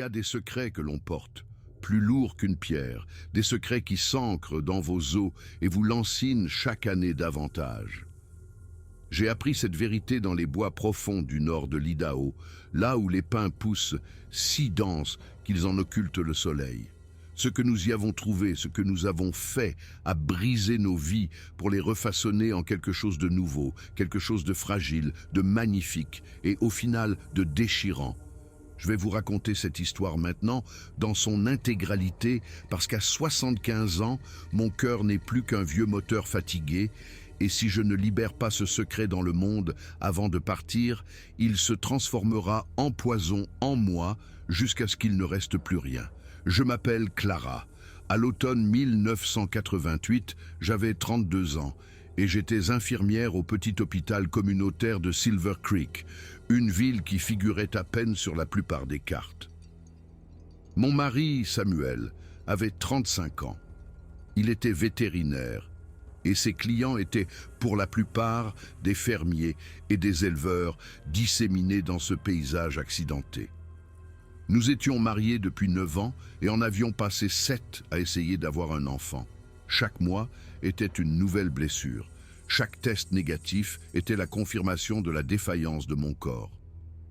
y a des secrets que l'on porte, plus lourds qu'une pierre, des secrets qui s'ancrent dans vos os et vous lancinent chaque année davantage. J'ai appris cette vérité dans les bois profonds du nord de l'Idaho, là où les pins poussent si denses qu'ils en occultent le soleil. Ce que nous y avons trouvé, ce que nous avons fait, a brisé nos vies pour les refaçonner en quelque chose de nouveau, quelque chose de fragile, de magnifique et au final de déchirant. Je vais vous raconter cette histoire maintenant dans son intégralité parce qu'à 75 ans, mon cœur n'est plus qu'un vieux moteur fatigué et si je ne libère pas ce secret dans le monde avant de partir, il se transformera en poison en moi jusqu'à ce qu'il ne reste plus rien. Je m'appelle Clara. À l'automne 1988, j'avais 32 ans et j'étais infirmière au petit hôpital communautaire de Silver Creek, une ville qui figurait à peine sur la plupart des cartes. Mon mari, Samuel, avait 35 ans. Il était vétérinaire et ses clients étaient pour la plupart des fermiers et des éleveurs disséminés dans ce paysage accidenté. Nous étions mariés depuis 9 ans et en avions passé 7 à essayer d'avoir un enfant. Chaque mois était une nouvelle blessure. Chaque test négatif était la confirmation de la défaillance de mon corps.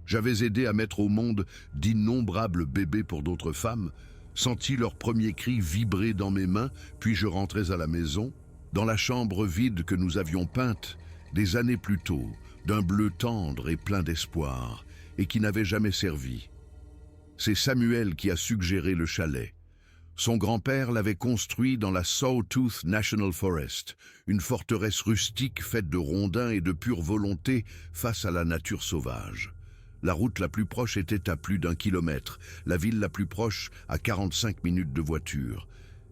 J'avais aidé à mettre au monde d'innombrables bébés pour d'autres femmes, senti leurs premiers cris vibrer dans mes mains, puis je rentrais à la maison, dans la chambre vide que nous avions peinte des années plus tôt, d'un bleu tendre et plein d'espoir, et qui n'avait jamais servi. C'est Samuel qui a suggéré le chalet. Son grand-père l'avait construit dans la Sawtooth National Forest, une forteresse rustique faite de rondins et de pure volonté face à la nature sauvage. La route la plus proche était à plus d'1 kilomètre, la ville la plus proche à 45 minutes de voiture.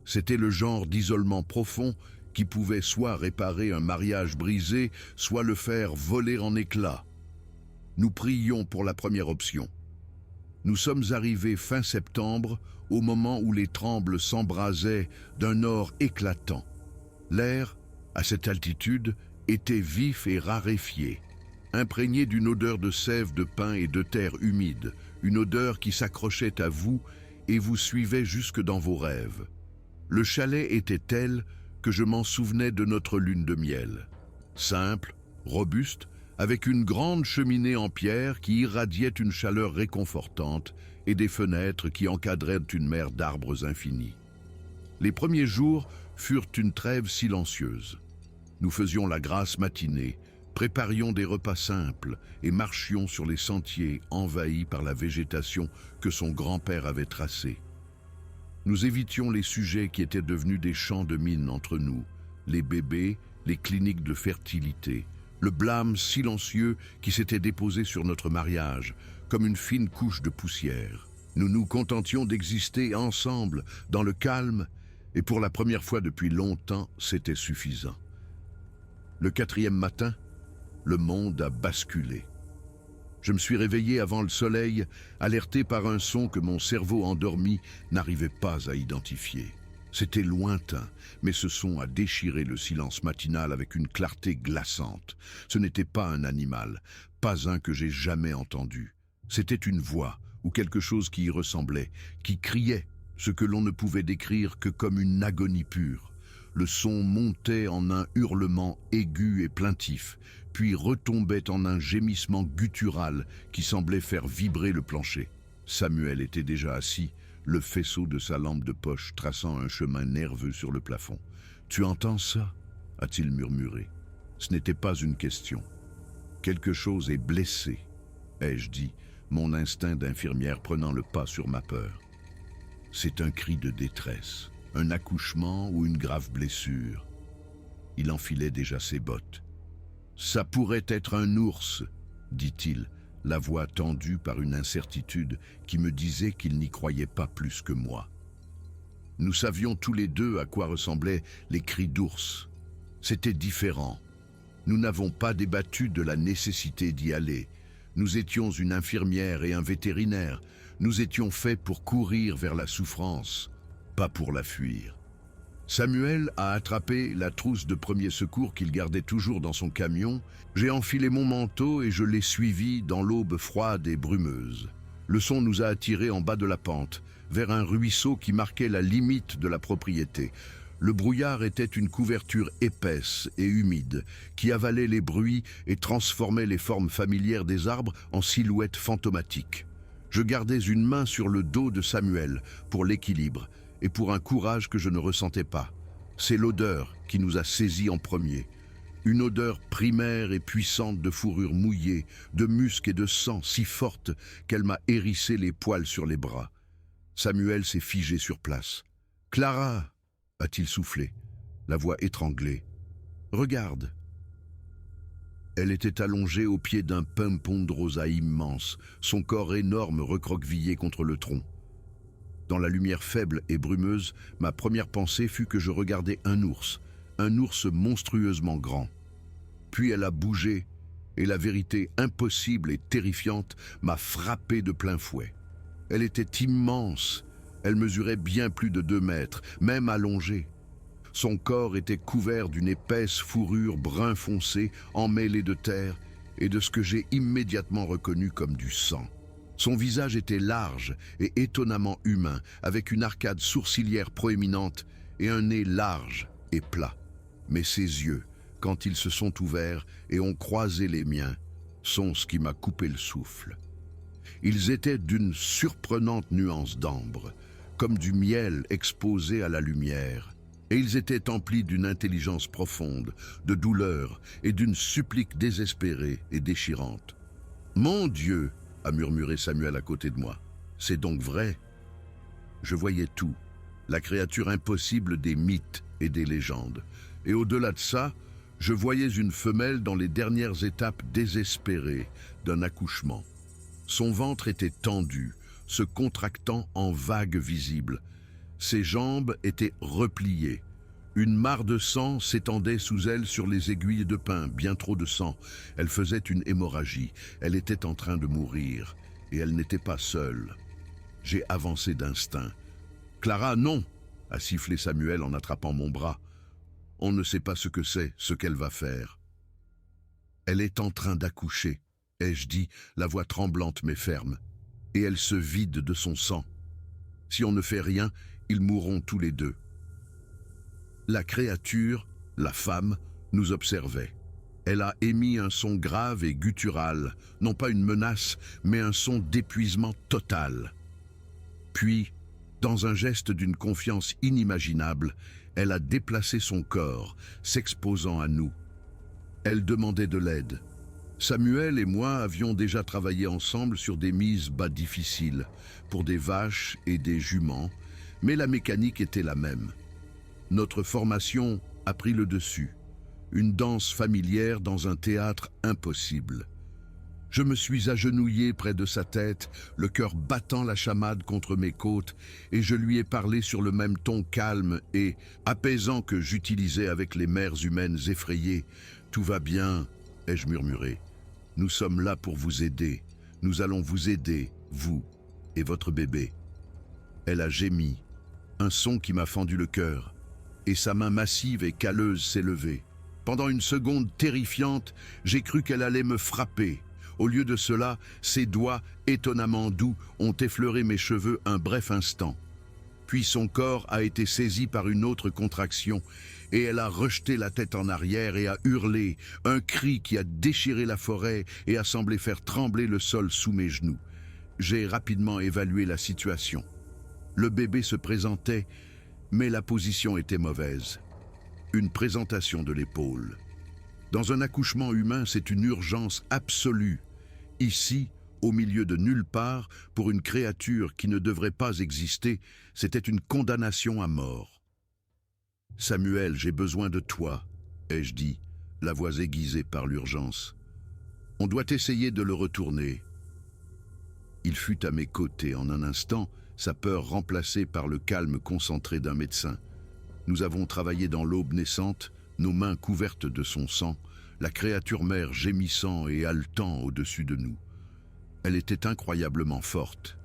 C'était le genre d'isolement profond qui pouvait soit réparer un mariage brisé, soit le faire voler en éclats. Nous prions pour la première option. Nous sommes arrivés fin septembre, au moment où les trembles s'embrasaient d'un or éclatant. L'air, à cette altitude, était vif et raréfié, imprégné d'une odeur de sève de pin et de terre humide, une odeur qui s'accrochait à vous et vous suivait jusque dans vos rêves. Le chalet était tel que je m'en souvenais de notre lune de miel. Simple, robuste, avec une grande cheminée en pierre qui irradiait une chaleur réconfortante et des fenêtres qui encadraient une mer d'arbres infinis. Les premiers jours furent une trêve silencieuse. Nous faisions la grasse matinée, préparions des repas simples et marchions sur les sentiers envahis par la végétation que son grand-père avait tracée. Nous évitions les sujets qui étaient devenus des champs de mine entre nous, les bébés, les cliniques de fertilité, le blâme silencieux qui s'était déposé sur notre mariage, comme une fine couche de poussière. Nous nous contentions d'exister ensemble, dans le calme, et pour la première fois depuis longtemps, c'était suffisant. Le 4e matin, le monde a basculé. Je me suis réveillé avant le soleil, alerté par un son que mon cerveau endormi n'arrivait pas à identifier. C'était lointain, mais ce son a déchiré le silence matinal avec une clarté glaçante. Ce n'était pas un animal, pas un que j'ai jamais entendu. C'était une voix, ou quelque chose qui y ressemblait, qui criait, ce que l'on ne pouvait décrire que comme une agonie pure. Le son montait en un hurlement aigu et plaintif, puis retombait en un gémissement guttural qui semblait faire vibrer le plancher. Samuel était déjà assis, le faisceau de sa lampe de poche traçant un chemin nerveux sur le plafond. « Tu entends ça ?» a-t-il murmuré. Ce n'était pas une question. « Quelque chose est blessé », ai-je dit, mon instinct d'infirmière prenant le pas sur ma peur. C'est un cri de détresse, un accouchement ou une grave blessure. Il enfilait déjà ses bottes. « Ça pourrait être un ours », dit-il, la voix tendue par une incertitude qui me disait qu'il n'y croyait pas plus que moi. Nous savions tous les deux à quoi ressemblaient les cris d'ours. C'était différent. Nous n'avons pas débattu de la nécessité d'y aller. Nous étions une infirmière et un vétérinaire. Nous étions faits pour courir vers la souffrance, pas pour la fuir. Samuel a attrapé la trousse de premier secours qu'il gardait toujours dans son camion. J'ai enfilé mon manteau et je l'ai suivi dans l'aube froide et brumeuse. Le son nous a attirés en bas de la pente, vers un ruisseau qui marquait la limite de la propriété. Le brouillard était une couverture épaisse et humide, qui avalait les bruits et transformait les formes familières des arbres en silhouettes fantomatiques. Je gardais une main sur le dos de Samuel pour l'équilibre et pour un courage que je ne ressentais pas. C'est l'odeur qui nous a saisis en premier. Une odeur primaire et puissante de fourrure mouillée, de musc et de sang si forte qu'elle m'a hérissé les poils sur les bras. Samuel s'est figé sur place. « Clara !» a-t-il soufflé, la voix étranglée. « Regarde !» Elle était allongée au pied d'un pin ponderosa immense, son corps énorme recroquevillé contre le tronc. Dans la lumière faible et brumeuse, ma première pensée fut que je regardais un ours monstrueusement grand. Puis elle a bougé, et la vérité impossible et terrifiante m'a frappé de plein fouet. Elle était immense, elle mesurait bien plus de 2 mètres, même allongée. Son corps était couvert d'une épaisse fourrure brun foncé, emmêlée de terre, et de ce que j'ai immédiatement reconnu comme du sang. Son visage était large et étonnamment humain, avec une arcade sourcilière proéminente et un nez large et plat. Mais ses yeux, quand ils se sont ouverts et ont croisé les miens, sont ce qui m'a coupé le souffle. Ils étaient d'une surprenante nuance d'ambre, comme du miel exposé à la lumière, et ils étaient emplis d'une intelligence profonde, de douleur et d'une supplique désespérée et déchirante. « Mon Dieu !» a murmuré Samuel à côté de moi. « C'est donc vrai ?» Je voyais tout, la créature impossible des mythes et des légendes. Et au-delà de ça, je voyais une femelle dans les dernières étapes désespérées d'un accouchement. Son ventre était tendu, se contractant en vagues visibles. Ses jambes étaient repliées. Une mare de sang s'étendait sous elle sur les aiguilles de pin, bien trop de sang. Elle faisait une hémorragie. Elle était en train de mourir. Et elle n'était pas seule. J'ai avancé d'instinct. « Clara, non !» a sifflé Samuel en attrapant mon bras. « On ne sait pas ce que c'est, ce qu'elle va faire. »« Elle est en train d'accoucher, » ai-je dit, la voix tremblante mais ferme. « Et elle se vide de son sang. Si on ne fait rien, ils mourront tous les deux. » La créature, la femme, nous observait. Elle a émis un son grave et guttural, non pas une menace, mais un son d'épuisement total. Puis, dans un geste d'une confiance inimaginable, elle a déplacé son corps, s'exposant à nous. Elle demandait de l'aide. Samuel et moi avions déjà travaillé ensemble sur des mises bas difficiles, pour des vaches et des juments, mais la mécanique était la même. Notre formation a pris le dessus, une danse familière dans un théâtre impossible. Je me suis agenouillé près de sa tête, le cœur battant la chamade contre mes côtes, et je lui ai parlé sur le même ton calme et apaisant que j'utilisais avec les mères humaines effrayées. « Tout va bien », ai-je murmuré. « Nous sommes là pour vous aider. Nous allons vous aider, vous et votre bébé. » Elle a gémi, un son qui m'a fendu le cœur, et sa main massive et calleuse s'est levée. Pendant une seconde terrifiante, j'ai cru qu'elle allait me frapper. Au lieu de cela, ses doigts, étonnamment doux, ont effleuré mes cheveux un bref instant. Puis son corps a été saisi par une autre contraction, et elle a rejeté la tête en arrière et a hurlé, un cri qui a déchiré la forêt et a semblé faire trembler le sol sous mes genoux. J'ai rapidement évalué la situation. Le bébé se présentait, mais la position était mauvaise. Une présentation de l'épaule. Dans un accouchement humain, c'est une urgence absolue. Ici, au milieu de nulle part, pour une créature qui ne devrait pas exister, c'était une condamnation à mort. « Samuel, j'ai besoin de toi », ai-je dit, la voix aiguisée par l'urgence. « On doit essayer de le retourner. » Il fut à mes côtés en un instant, sa peur remplacée par le calme concentré d'un médecin. Nous avons travaillé dans l'aube naissante, nos mains couvertes de son sang, la créature mère gémissant et haletant au-dessus de nous. Elle était incroyablement forte.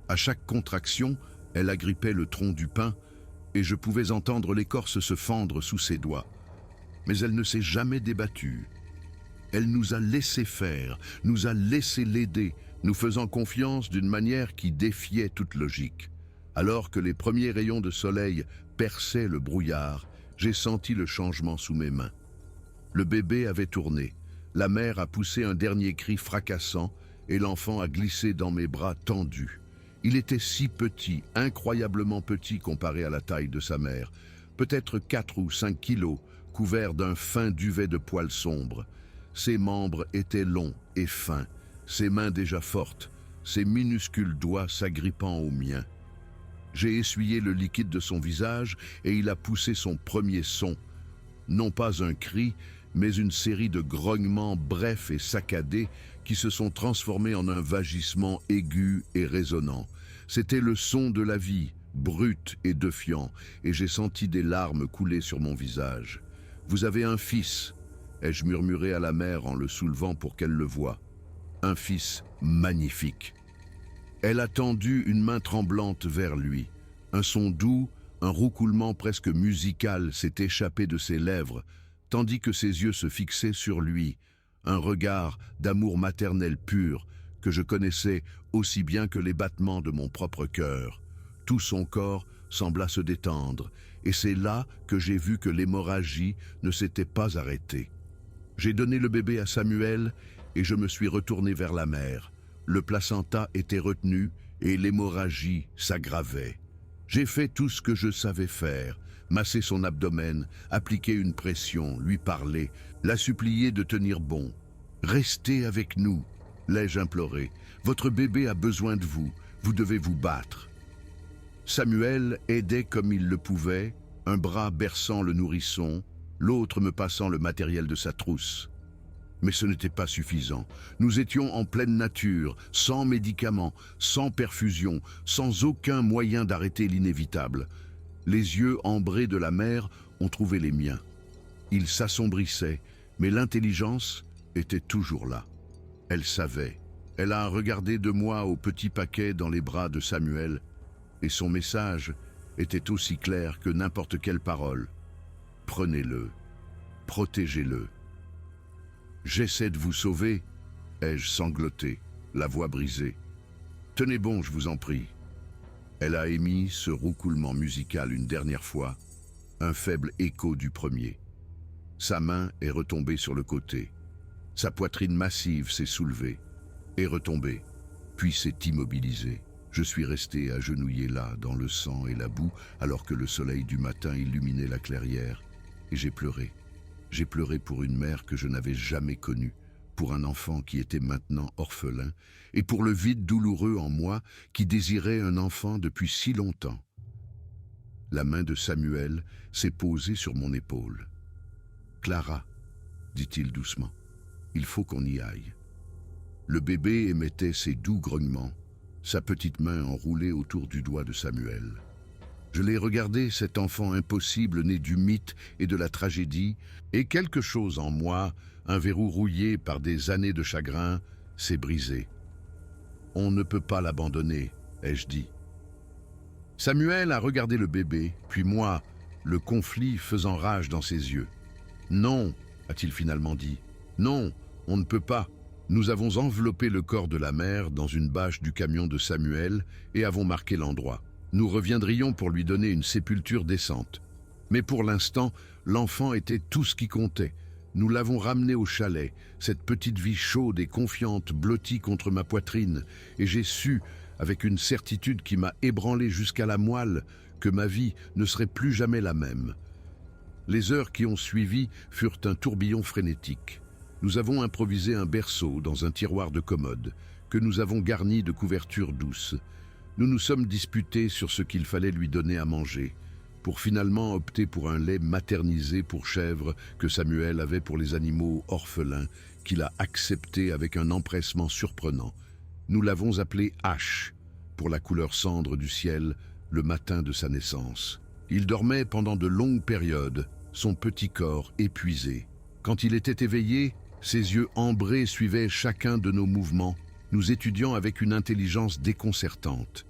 À chaque contraction, elle agrippait le tronc du pin et je pouvais entendre l'écorce se fendre sous ses doigts. Mais elle ne s'est jamais débattue. Elle nous a laissé faire, nous a laissé l'aider, nous faisant confiance d'une manière qui défiait toute logique. Alors que les premiers rayons de soleil perçaient le brouillard, j'ai senti le changement sous mes mains. Le bébé avait tourné, la mère a poussé un dernier cri fracassant et l'enfant a glissé dans mes bras tendus. Il était si petit, incroyablement petit comparé à la taille de sa mère, peut-être 4 ou 5 kilos, couvert d'un fin duvet de poils sombres. Ses membres étaient longs et fins, ses mains déjà fortes, ses minuscules doigts s'agrippant aux miens. J'ai essuyé le liquide de son visage et il a poussé son premier son. Non pas un cri, mais une série de grognements brefs et saccadés qui se sont transformés en un vagissement aigu et résonnant. C'était le son de la vie, brut et défiant, et j'ai senti des larmes couler sur mon visage. « Vous avez un fils » ai-je murmuré à la mère en le soulevant pour qu'elle le voie. « Un fils magnifique ». Elle a tendu une main tremblante vers lui. Un son doux, un roucoulement presque musical s'est échappé de ses lèvres, tandis que ses yeux se fixaient sur lui, un regard d'amour maternel pur que je connaissais aussi bien que les battements de mon propre cœur. Tout son corps sembla se détendre, et c'est là que j'ai vu que l'hémorragie ne s'était pas arrêtée. J'ai donné le bébé à Samuel et je me suis retourné vers la mère. Le placenta était retenu et l'hémorragie s'aggravait. J'ai fait tout ce que je savais faire, masser son abdomen, appliquer une pression, lui parler, la supplier de tenir bon. « Restez avec nous », l'ai-je imploré. « Votre bébé a besoin de vous, vous devez vous battre. » Samuel aidait comme il le pouvait, un bras berçant le nourrisson, l'autre me passant le matériel de sa trousse. Mais ce n'était pas suffisant. Nous étions en pleine nature, sans médicaments, sans perfusion, sans aucun moyen d'arrêter l'inévitable. Les yeux ambrés de la mère ont trouvé les miens. Ils s'assombrissaient, mais l'intelligence était toujours là. Elle savait. Elle a regardé de moi au petit paquet dans les bras de Samuel, et son message était aussi clair que n'importe quelle parole. Prenez-le, protégez-le. J'essaie de vous sauver, ai-je sangloté, la voix brisée. Tenez bon, je vous en prie. Elle a émis ce roucoulement musical une dernière fois, un faible écho du premier. Sa main est retombée sur le côté. Sa poitrine massive s'est soulevée, est retombée, puis s'est immobilisée. Je suis resté agenouillé là, dans le sang et la boue, alors que le soleil du matin illuminait la clairière, et j'ai pleuré. J'ai pleuré pour une mère que je n'avais jamais connue, pour un enfant qui était maintenant orphelin, et pour le vide douloureux en moi qui désirait un enfant depuis si longtemps. La main de Samuel s'est posée sur mon épaule. « Clara, » dit-il doucement, « il faut qu'on y aille. » Le bébé émettait ses doux grognements, sa petite main enroulée autour du doigt de Samuel. Je l'ai regardé, cet enfant impossible né du mythe et de la tragédie, et quelque chose en moi, un verrou rouillé par des années de chagrin, s'est brisé. « On ne peut pas l'abandonner », ai-je dit. Samuel a regardé le bébé, puis moi, le conflit faisant rage dans ses yeux. « Non », a-t-il finalement dit. « Non, on ne peut pas. Nous avons enveloppé le corps de la mère dans une bâche du camion de Samuel et avons marqué l'endroit. Nous reviendrions pour lui donner une sépulture décente. Mais pour l'instant, l'enfant était tout ce qui comptait. Nous l'avons ramené au chalet, cette petite vie chaude et confiante blottie contre ma poitrine, et j'ai su, avec une certitude qui m'a ébranlé jusqu'à la moelle, que ma vie ne serait plus jamais la même. Les heures qui ont suivi furent un tourbillon frénétique. Nous avons improvisé un berceau dans un tiroir de commode, que nous avons garni de couvertures douces. Nous nous sommes disputés sur ce qu'il fallait lui donner à manger, pour finalement opter pour un lait maternisé pour chèvre que Samuel avait pour les animaux orphelins, qu'il a accepté avec un empressement surprenant. Nous l'avons appelé H, pour la couleur cendre du ciel, le matin de sa naissance. Il dormait pendant de longues périodes, son petit corps épuisé. Quand il était éveillé, ses yeux ambrés suivaient chacun de nos mouvements, nous étudiant avec une intelligence déconcertante.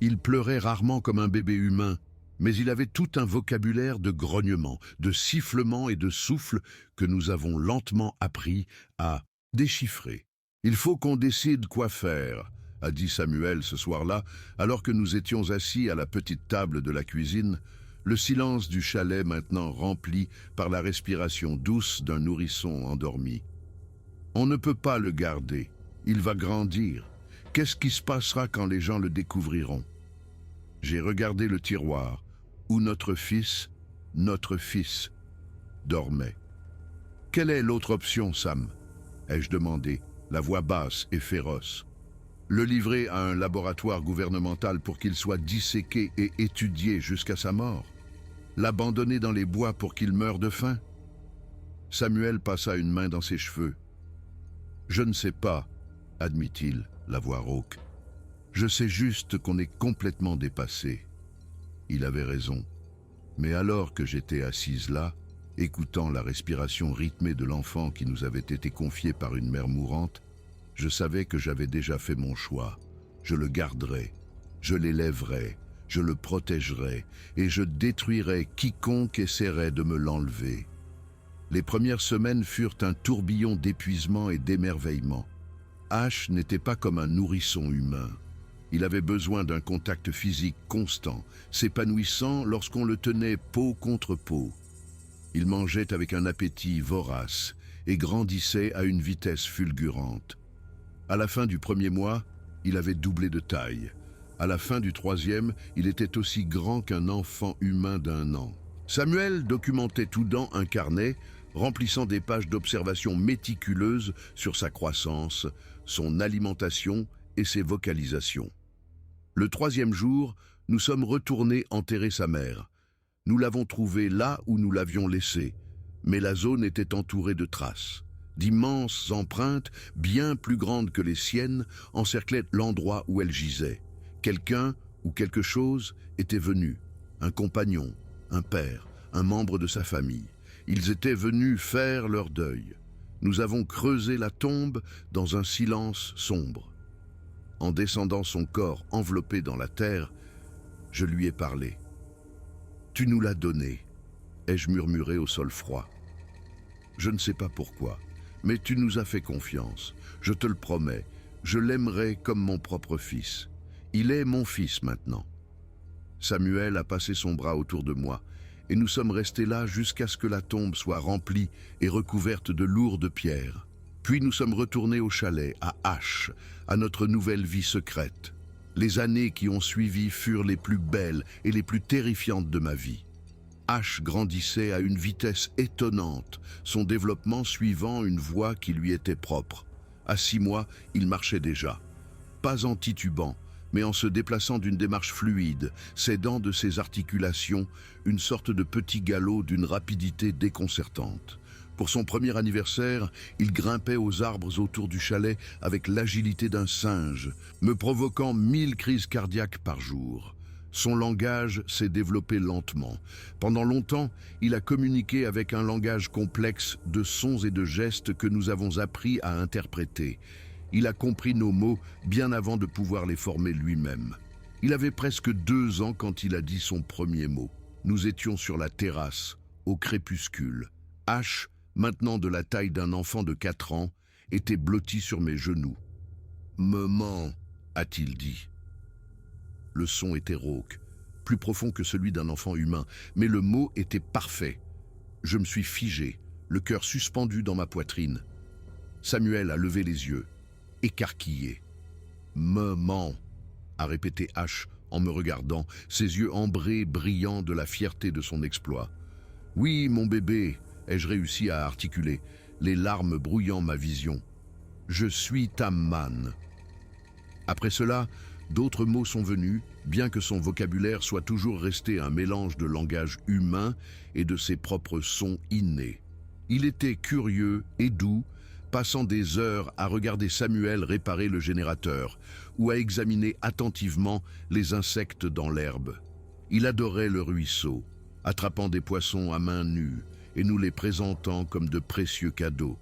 Il pleurait rarement comme un bébé humain, mais il avait tout un vocabulaire de grognements, de sifflements et de souffles que nous avons lentement appris à déchiffrer. Il faut qu'on décide quoi faire, a dit Samuel ce soir-là, alors que nous étions assis à la petite table de la cuisine, le silence du chalet maintenant rempli par la respiration douce d'un nourrisson endormi. On ne peut pas le garder, il va grandir. Qu'est-ce qui se passera quand les gens le découvriront? J'ai regardé le tiroir, où notre fils, dormait. Quelle est l'autre option, Sam? Ai-je demandé, la voix basse et féroce. Le livrer à un laboratoire gouvernemental pour qu'il soit disséqué et étudié jusqu'à sa mort? L'abandonner dans les bois pour qu'il meure de faim? Samuel passa une main dans ses cheveux. Je ne sais pas, admit-il, la voix rauque. Je sais juste qu'on est complètement dépassé. Il avait raison. Mais alors que j'étais assise là, écoutant la respiration rythmée de l'enfant qui nous avait été confié par une mère mourante, je savais que j'avais déjà fait mon choix. Je le garderais, je l'élèverais, je le protégerais et je détruirais quiconque essaierait de me l'enlever. Les premières semaines furent un tourbillon d'épuisement et d'émerveillement. Ash n'était pas comme un nourrisson humain. Il avait besoin d'un contact physique constant, s'épanouissant lorsqu'on le tenait peau contre peau. Il mangeait avec un appétit vorace et grandissait à une vitesse fulgurante. À la fin du premier mois, il avait doublé de taille. À la fin du troisième, il était aussi grand qu'un enfant humain d'1 an. Samuel documentait tout dans un carnet, remplissant des pages d'observations méticuleuses sur sa croissance, son alimentation et ses vocalisations. Le 3e jour, nous sommes retournés enterrer sa mère. Nous l'avons trouvée là où nous l'avions laissée, mais la zone était entourée de traces. D'immenses empreintes, bien plus grandes que les siennes, encerclaient l'endroit où elle gisait. Quelqu'un ou quelque chose était venu, un compagnon, un père, un membre de sa famille. Ils étaient venus faire leur deuil. Nous avons creusé la tombe dans un silence sombre. En descendant son corps enveloppé dans la terre, je lui ai parlé. « Tu nous l'as donné », ai-je murmuré au sol froid. « Je ne sais pas pourquoi, mais tu nous as fait confiance. Je te le promets, je l'aimerai comme mon propre fils. Il est mon fils maintenant. » Samuel a passé son bras autour de moi, et nous sommes restés là jusqu'à ce que la tombe soit remplie et recouverte de lourdes pierres. Puis nous sommes retournés au chalet, à Ash, à notre nouvelle vie secrète. Les années qui ont suivi furent les plus belles et les plus terrifiantes de ma vie. Ash grandissait à une vitesse étonnante, son développement suivant une voie qui lui était propre. À 6 mois, il marchait déjà. Pas en titubant, mais en se déplaçant d'une démarche fluide, s'aidant de ses articulations, une sorte de petit galop d'une rapidité déconcertante. Pour son premier anniversaire, il grimpait aux arbres autour du chalet avec l'agilité d'un singe, me provoquant 1000 crises cardiaques par jour. Son langage s'est développé lentement. Pendant longtemps, il a communiqué avec un langage complexe de sons et de gestes que nous avons appris à interpréter. Il a compris nos mots bien avant de pouvoir les former lui-même. Il avait presque 2 ans quand il a dit son premier mot. Nous étions sur la terrasse, au crépuscule. Ash, maintenant de la taille d'un enfant de 4 ans, était blotti sur mes genoux. « Maman », a-t-il dit. Le son était rauque, plus profond que celui d'un enfant humain, mais le mot était parfait. Je me suis figé, le cœur suspendu dans ma poitrine. Samuel a levé les yeux, écarquillé. « Maman », a répété Ash en me regardant, ses yeux ambrés brillant de la fierté de son exploit. « Oui, mon bébé », ai-je réussi à articuler, les larmes brouillant ma vision. « Je suis ta manne. » Après cela, d'autres mots sont venus, bien que son vocabulaire soit toujours resté un mélange de langage humain et de ses propres sons innés. Il était curieux et doux, passant des heures à regarder Samuel réparer le générateur ou à examiner attentivement les insectes dans l'herbe. Il adorait le ruisseau, attrapant des poissons à main nue et nous les présentant comme de précieux cadeaux.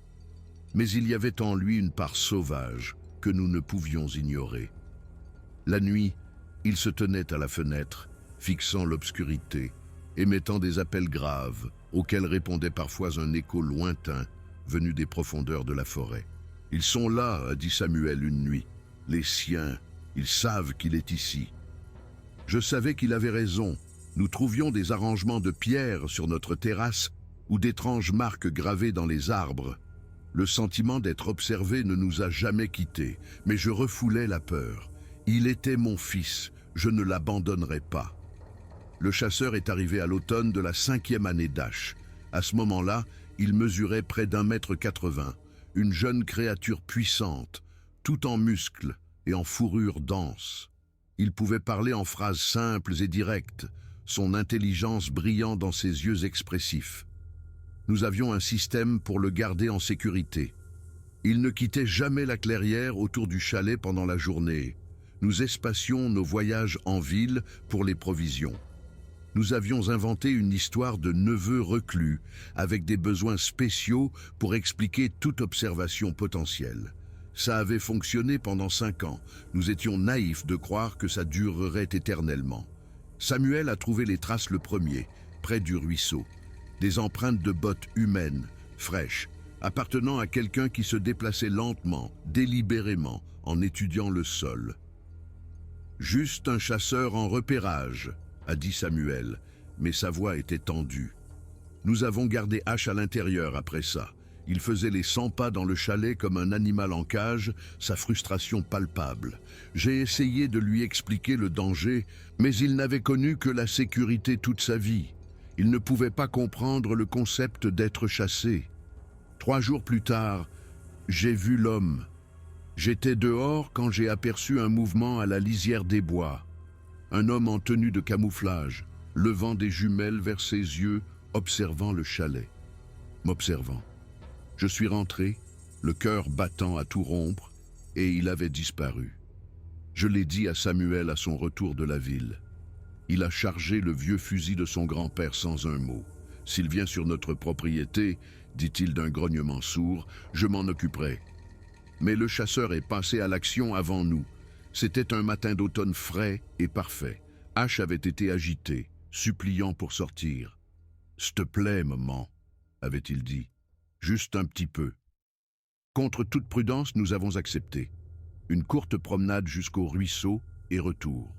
Mais il y avait en lui une part sauvage que nous ne pouvions ignorer. La nuit, il se tenait à la fenêtre, fixant l'obscurité, émettant des appels graves, auxquels répondait parfois un écho lointain venu des profondeurs de la forêt. Ils sont là, a dit Samuel une nuit. Les siens, ils savent qu'il est ici. Je savais qu'il avait raison. Nous trouvions des arrangements de pierre sur notre terrasse ou d'étranges marques gravées dans les arbres. Le sentiment d'être observé ne nous a jamais quittés, mais je refoulais la peur. Il était mon fils, je ne l'abandonnerai pas. Le chasseur est arrivé à l'automne de la 5e année d'Ash. À ce moment-là, il mesurait près d'1,80 m, une jeune créature puissante, tout en muscles et en fourrure dense. Il pouvait parler en phrases simples et directes, son intelligence brillant dans ses yeux expressifs. Nous avions un système pour le garder en sécurité. Il ne quittait jamais la clairière autour du chalet pendant la journée. Nous espacions nos voyages en ville pour les provisions. Nous avions inventé une histoire de neveu reclus, avec des besoins spéciaux pour expliquer toute observation potentielle. Ça avait fonctionné pendant 5 ans. Nous étions naïfs de croire que ça durerait éternellement. Samuel a trouvé les traces le premier, près du ruisseau. Des empreintes de bottes humaines, fraîches, appartenant à quelqu'un qui se déplaçait lentement, délibérément, en étudiant le sol. « Juste un chasseur en repérage », a dit Samuel, mais sa voix était tendue. Nous avons gardé Ash à l'intérieur après ça. Il faisait les 100 pas dans le chalet comme un animal en cage, sa frustration palpable. J'ai essayé de lui expliquer le danger, mais il n'avait connu que la sécurité toute sa vie. Il ne pouvait pas comprendre le concept d'être chassé. 3 jours plus tard, j'ai vu l'homme. J'étais dehors quand j'ai aperçu un mouvement à la lisière des bois. Un homme en tenue de camouflage, levant des jumelles vers ses yeux, observant le chalet. M'observant. Je suis rentré, le cœur battant à tout rompre, et il avait disparu. Je l'ai dit à Samuel à son retour de la ville. Il a chargé le vieux fusil de son grand-père sans un mot. S'il vient sur notre propriété, dit-il d'un grognement sourd, je m'en occuperai. Mais le chasseur est passé à l'action avant nous. C'était un matin d'automne frais et parfait. Ash avait été agité, suppliant pour sortir. « S'te plaît, maman, » avait-il dit. « Juste un petit peu. » Contre toute prudence, nous avons accepté. Une courte promenade jusqu'au ruisseau et retour.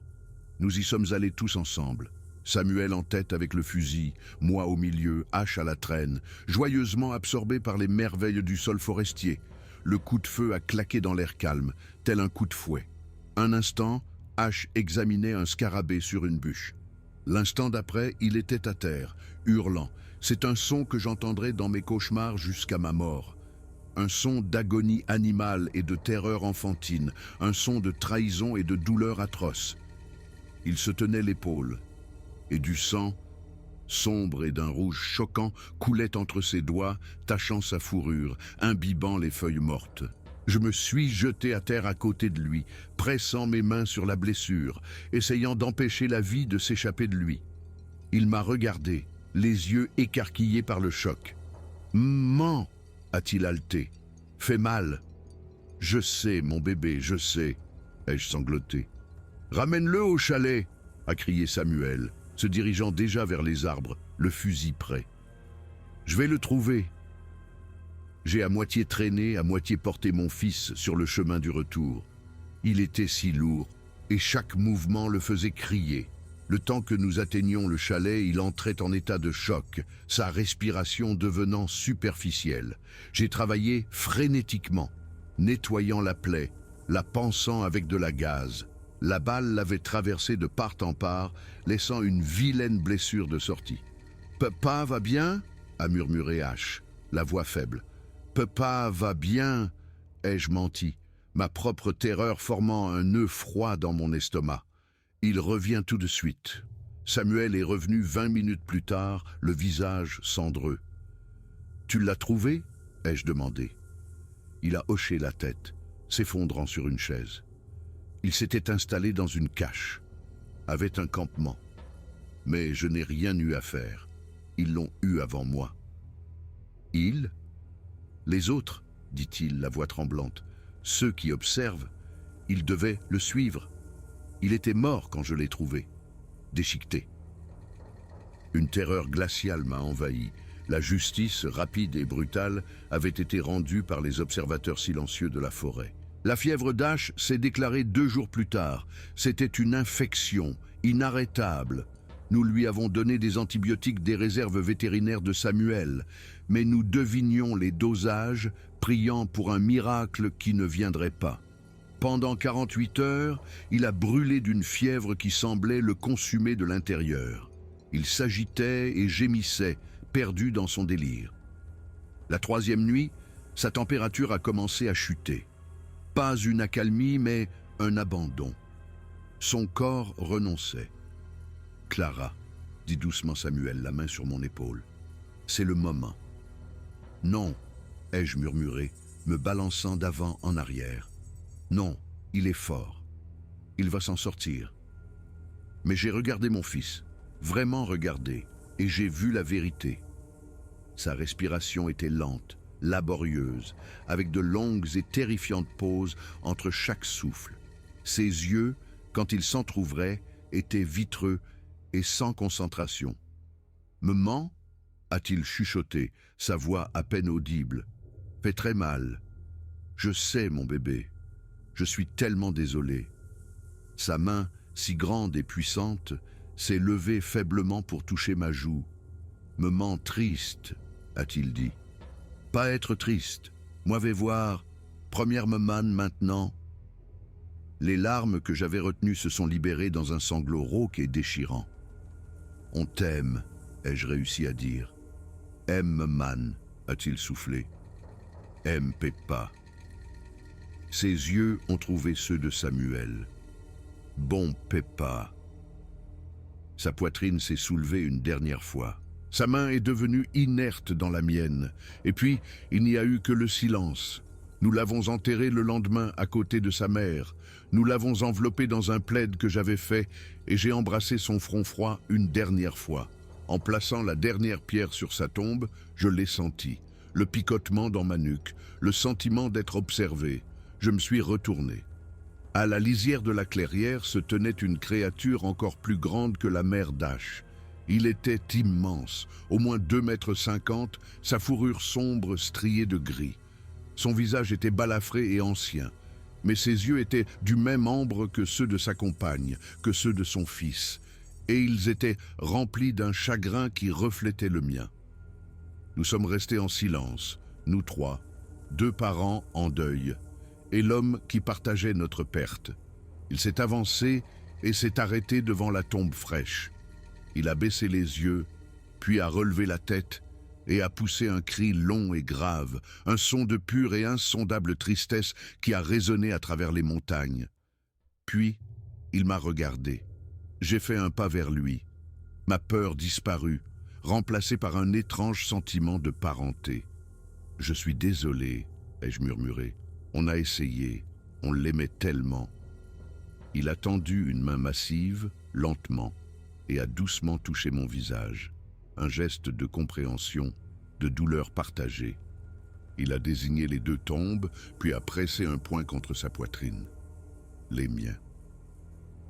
Nous y sommes allés tous ensemble. Samuel en tête avec le fusil, moi au milieu, Ash à la traîne, joyeusement absorbé par les merveilles du sol forestier. Le coup de feu a claqué dans l'air calme, tel un coup de fouet. Un instant, Ash examinait un scarabée sur une bûche. L'instant d'après, il était à terre, hurlant. C'est un son que j'entendrai dans mes cauchemars jusqu'à ma mort. Un son d'agonie animale et de terreur enfantine, un son de trahison et de douleur atroce. Il se tenait l'épaule, et du sang, sombre et d'un rouge choquant, coulait entre ses doigts, tachant sa fourrure, imbibant les feuilles mortes. Je me suis jeté à terre à côté de lui, pressant mes mains sur la blessure, essayant d'empêcher la vie de s'échapper de lui. Il m'a regardé, les yeux écarquillés par le choc. « Maman !» a-t-il haleté. « Fait mal. »« Je sais, mon bébé, je sais. » ai-je sangloté. « Ramène-le au chalet !» a crié Samuel, se dirigeant déjà vers les arbres, le fusil prêt. « Je vais le trouver. » J'ai à moitié traîné, à moitié porté mon fils sur le chemin du retour. Il était si lourd, et chaque mouvement le faisait crier. Le temps que nous atteignions le chalet, il entrait en état de choc, sa respiration devenant superficielle. J'ai travaillé frénétiquement, nettoyant la plaie, la pansant avec de la gaze. La balle l'avait traversé de part en part, laissant une vilaine blessure de sortie. « Papa va bien ?» a murmuré Ash, la voix faible. « Papa va bien ?» ai-je menti, ma propre terreur formant un nœud froid dans mon estomac. Il revient tout de suite. Samuel est revenu 20 minutes plus tard, le visage cendreux. « Tu l'as trouvé ?» ai-je demandé. Il a hoché la tête, s'effondrant sur une chaise. Il s'était installé dans une cache, avait un campement. Mais je n'ai rien eu à faire. Ils l'ont eu avant moi. « Ils ? Les autres, dit-il, la voix tremblante. Ceux qui observent, ils devaient le suivre. Il était mort quand je l'ai trouvé, déchiqueté. Une terreur glaciale m'a envahi. La justice, rapide et brutale, avait été rendue par les observateurs silencieux de la forêt. La fièvre d'Ash s'est déclarée 2 jours plus tard. C'était une infection inarrêtable. Nous lui avons donné des antibiotiques des réserves vétérinaires de Samuel, mais nous devinions les dosages, priant pour un miracle qui ne viendrait pas. Pendant 48 heures, il a brûlé d'une fièvre qui semblait le consumer de l'intérieur. Il s'agitait et gémissait, perdu dans son délire. La 3e nuit, sa température a commencé à chuter. Pas une accalmie, mais un abandon. Son corps renonçait. « Clara, » dit doucement Samuel, la main sur mon épaule. « C'est le moment. »« Non, » ai-je murmuré, me balançant d'avant en arrière. « Non, il est fort. Il va s'en sortir. » Mais j'ai regardé mon fils, vraiment regardé, et j'ai vu la vérité. Sa respiration était lente, laborieuse, avec de longues et terrifiantes pauses entre chaque souffle. Ses yeux, quand ils s'entr'ouvraient, étaient vitreux et sans concentration. « Me ment ?» a-t-il chuchoté, sa voix à peine audible. « Fait très mal. Je sais, mon bébé. Je suis tellement désolé. » Sa main, si grande et puissante, s'est levée faiblement pour toucher ma joue. « Me ment triste », a-t-il dit. « Pas être triste. Moi vais voir. Première me manne maintenant. » Les larmes que j'avais retenues se sont libérées dans un sanglot rauque et déchirant. « On t'aime, ai-je réussi à dire. « Aime man, a-t-il soufflé. « Aime Peppa. » Ses yeux ont trouvé ceux de Samuel. « Bon Peppa. » Sa poitrine s'est soulevée une dernière fois. Sa main est devenue inerte dans la mienne. Et puis, il n'y a eu que le silence. Nous l'avons enterré le lendemain à côté de sa mère. Nous l'avons enveloppé dans un plaid que j'avais fait et j'ai embrassé son front froid une dernière fois. En plaçant la dernière pierre sur sa tombe, je l'ai senti. Le picotement dans ma nuque, le sentiment d'être observé. Je me suis retourné. À la lisière de la clairière se tenait une créature encore plus grande que la mère d'Ash. Il était immense, au moins 2,50 m, sa fourrure sombre striée de gris. Son visage était balafré et ancien, mais ses yeux étaient du même ambre que ceux de sa compagne, que ceux de son fils, et ils étaient remplis d'un chagrin qui reflétait le mien. Nous sommes restés en silence, nous 3, 2 parents en deuil, et l'homme qui partageait notre perte. Il s'est avancé et s'est arrêté devant la tombe fraîche. Il a baissé les yeux, puis a relevé la tête et a poussé un cri long et grave, un son de pure et insondable tristesse qui a résonné à travers les montagnes. Puis, il m'a regardé. J'ai fait un pas vers lui. Ma peur disparut, remplacée par un étrange sentiment de parenté. « Je suis désolé », ai-je murmuré. « On a essayé, on l'aimait tellement. » Il a tendu une main massive, lentement, et a doucement touché mon visage. Un geste de compréhension, de douleur partagée. Il a désigné les 2 tombes, puis a pressé un poing contre sa poitrine. Les miens.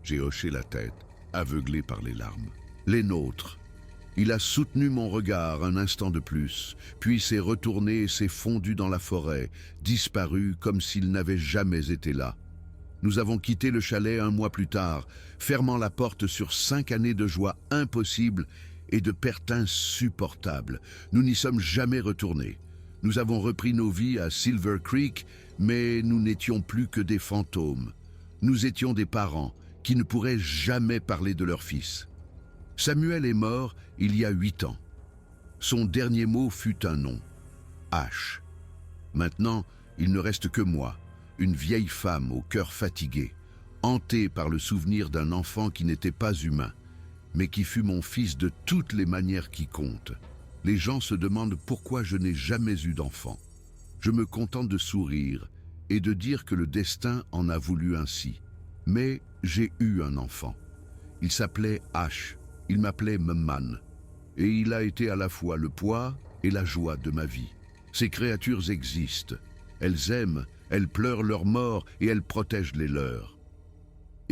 J'ai hoché la tête, aveuglé par les larmes. Les nôtres. Il a soutenu mon regard un instant de plus, puis s'est retourné et s'est fondu dans la forêt, disparu comme s'il n'avait jamais été là. Nous avons quitté le chalet 1 mois plus tard, fermant la porte sur 5 années de joie impossible et de pertes insupportables. Nous n'y sommes jamais retournés. Nous avons repris nos vies à Silver Creek, mais nous n'étions plus que des fantômes. Nous étions des parents qui ne pourraient jamais parler de leur fils. Samuel est mort il y a 8 ans. Son dernier mot fut un nom, Ash. Maintenant, il ne reste que moi, une vieille femme au cœur fatigué, hantée par le souvenir d'un enfant qui n'était pas humain, mais qui fut mon fils de toutes les manières qui comptent. Les gens se demandent pourquoi je n'ai jamais eu d'enfant. Je me contente de sourire et de dire que le destin en a voulu ainsi. Mais j'ai eu un enfant. Il s'appelait Ash. Il m'appelait Mman, et il a été à la fois le poids et la joie de ma vie. Ces créatures existent. Elles aiment, elles pleurent leur mort et elles protègent les leurs.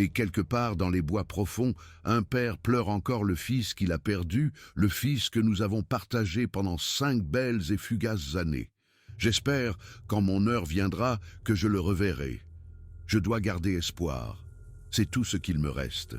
Et quelque part dans les bois profonds, un père pleure encore le fils qu'il a perdu, le fils que nous avons partagé pendant 5 belles et fugaces années. J'espère, quand mon heure viendra, que je le reverrai. Je dois garder espoir. C'est tout ce qu'il me reste.